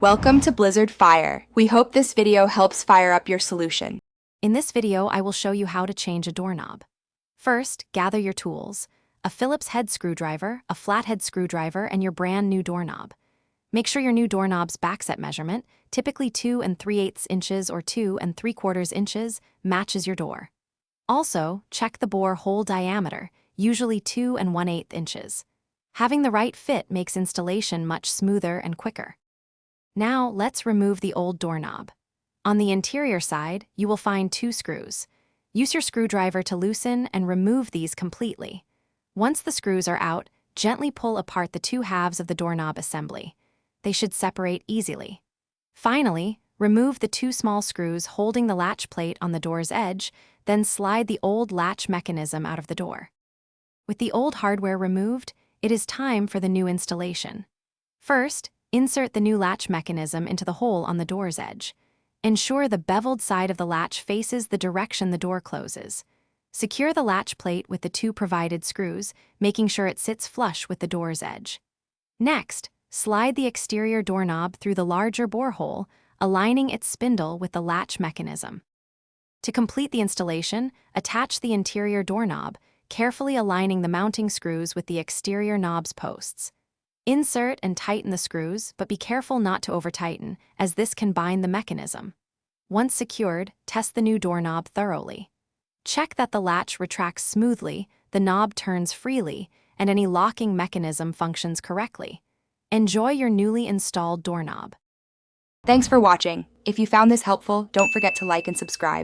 Welcome to Blizzard Fire. We hope this video helps fire up your solution. In this video, I will show you how to change a doorknob. First, gather your tools: a Phillips head screwdriver, a flathead screwdriver, and your brand new doorknob. Make sure your new doorknob's backset measurement, typically 2 3/8 inches or 2 3/4 inches, matches your door. Also, check the bore hole diameter, usually 2 1/8 inches. Having the right fit makes installation much smoother and quicker. Now, let's remove the old doorknob. On the interior side, you will find 2 screws. Use your screwdriver to loosen and remove these completely. Once the screws are out, gently pull apart the 2 halves of the doorknob assembly. They should separate easily. Finally, remove the 2 small screws holding the latch plate on the door's edge, then slide the old latch mechanism out of the door. With the old hardware removed, it is time for the new installation. First, insert the new latch mechanism into the hole on the door's edge. Ensure the beveled side of the latch faces the direction the door closes. Secure the latch plate with the 2 provided screws, making sure it sits flush with the door's edge. Next, slide the exterior doorknob through the larger bore hole, aligning its spindle with the latch mechanism. To complete the installation, attach the interior doorknob, carefully aligning the mounting screws with the exterior knob's posts. Insert and tighten the screws, but be careful not to over-tighten, as this can bind the mechanism. Once secured, test the new doorknob thoroughly. Check that the latch retracts smoothly, the knob turns freely, and any locking mechanism functions correctly. Enjoy your newly installed doorknob. Thanks for watching. If you found this helpful, don't forget to like and subscribe.